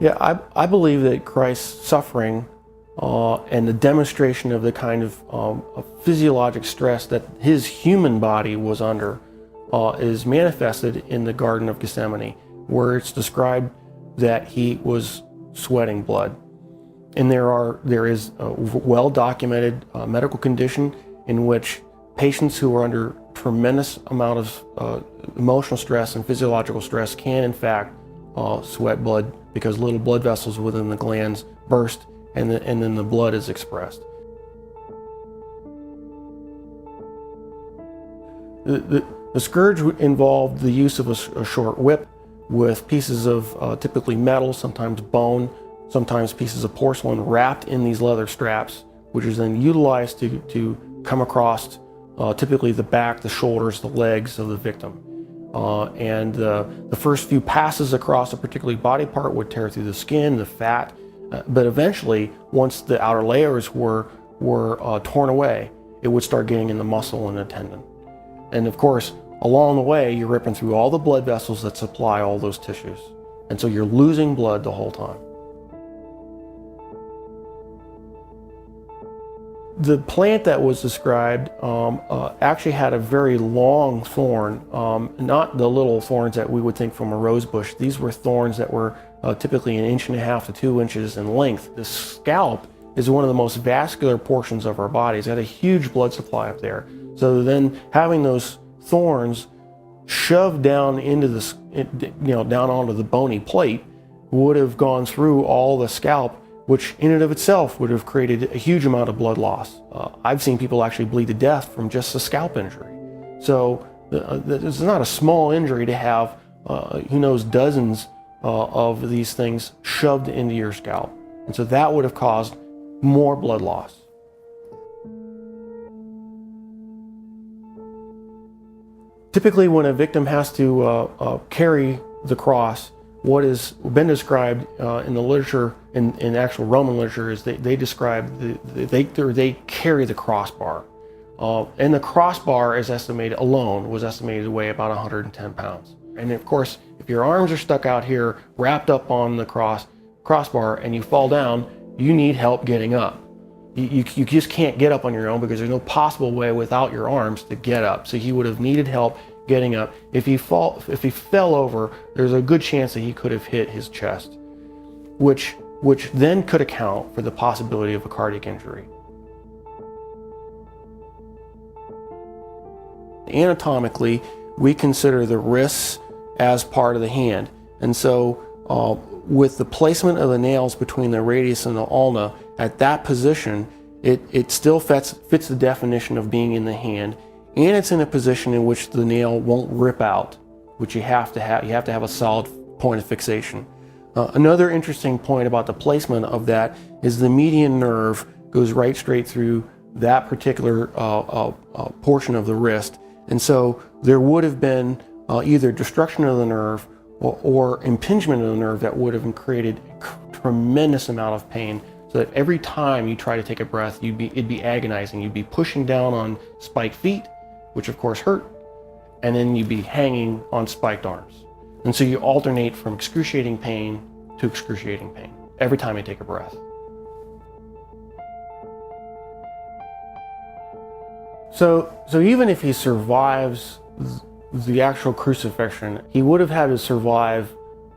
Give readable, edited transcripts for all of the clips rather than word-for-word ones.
Yeah, I believe that Christ's suffering and the demonstration of the kind of physiologic stress that his human body was under is manifested in the Garden of Gethsemane, where it's described that he was sweating blood. And there is a well-documented medical condition in which patients who are under tremendous amount of emotional stress and physiological stress can in fact sweat blood, because little blood vessels within the glands burst and then the blood is expressed. The scourge involved the use of a short whip with pieces of typically metal, sometimes bone, sometimes pieces of porcelain wrapped in these leather straps, which is then utilized to come across typically the back, the shoulders, the legs of the victim. The first few passes across a particular body part would tear through the skin, the fat, but eventually, once the outer layers were torn away, it would start getting in the muscle and the tendon. And of course, along the way, you're ripping through all the blood vessels that supply all those tissues. And so you're losing blood the whole time. The plant that was described actually had a very long thorn, not the little thorns that we would think from a rose bush. These were thorns that were typically 1.5 to 2 inches in length. The scalp is one of the most vascular portions of our bodies. It had a huge blood supply up there. So then having those thorns shoved down into down onto the bony plate would have gone through all the scalp, which in and of itself would have created a huge amount of blood loss. I've seen people actually bleed to death from just a scalp injury. So this is not a small injury to have, who knows, dozens of these things shoved into your scalp. And so that would have caused more blood loss. Typically when a victim has to carry the cross, what has been described in the literature, in actual Roman literature, is they describe they carry the crossbar. And the crossbar is estimated alone was estimated to weigh about 110 pounds. And of course, if your arms are stuck out here, wrapped up on the crossbar, and you fall down, you need help getting up. You just can't get up on your own, because there's no possible way without your arms to get up. So he would have needed help getting up. If he fell over, there's a good chance that he could have hit his chest, which then could account for the possibility of a cardiac injury. Anatomically, we consider the wrists as part of the hand, and so with the placement of the nails between the radius and the ulna at that position, it still fits the definition of being in the hand, and it's in a position in which the nail won't rip out, which you have to have a solid point of fixation. Another interesting point about the placement of that is the median nerve goes right straight through that particular portion of the wrist, and so there would have been either destruction of the nerve or impingement of the nerve that would have created a tremendous amount of pain, so that every time you try to take a breath, it'd be agonizing. You'd be pushing down on spiked feet, which of course hurt, and then you'd be hanging on spiked arms. And so you alternate from excruciating pain to excruciating pain every time you take a breath. So even if he survives the actual crucifixion, he would have had to survive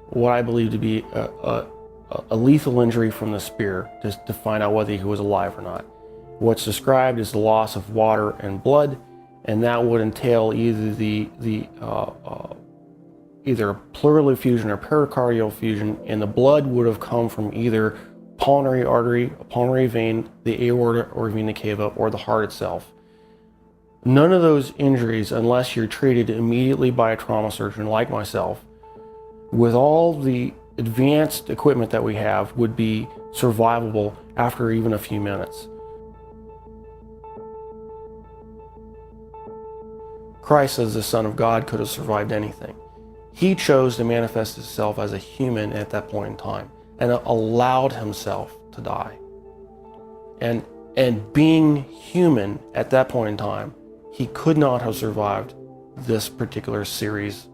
what I believe to be a lethal injury from the spear to find out whether he was alive or not. What's described is the loss of water and blood, and that would entail either either pleural effusion or pericardial effusion, and the blood would have come from either pulmonary artery, a pulmonary vein, the aorta or vena cava, or the heart itself. None of those injuries, unless you're treated immediately by a trauma surgeon like myself, with all the advanced equipment that we have, would be survivable after even a few minutes. Christ, as the Son of God, could have survived anything. He chose to manifest himself as a human at that point in time and allowed himself to die. And being human at that point in time, he could not have survived this particular series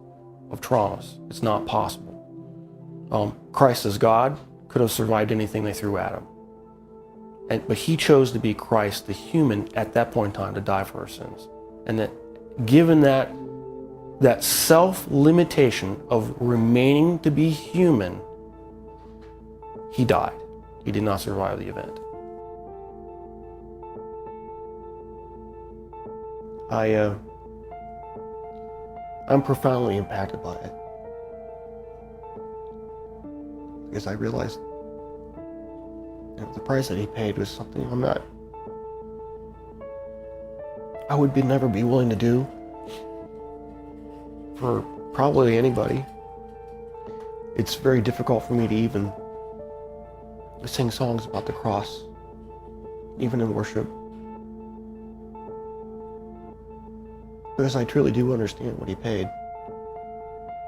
of traumas. It's not possible. Christ as God could have survived anything they threw at him. But he chose to be Christ, the human, at that point in time to die for our sins. And that given that self-limitation of remaining to be human, he died. He did not survive the event. I'm profoundly impacted by it. Because I realized the price that he paid was something I would never be willing to do for probably anybody. It's very difficult for me to even sing songs about the cross, even in worship. Because I truly do understand what he paid,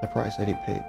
the price that he paid.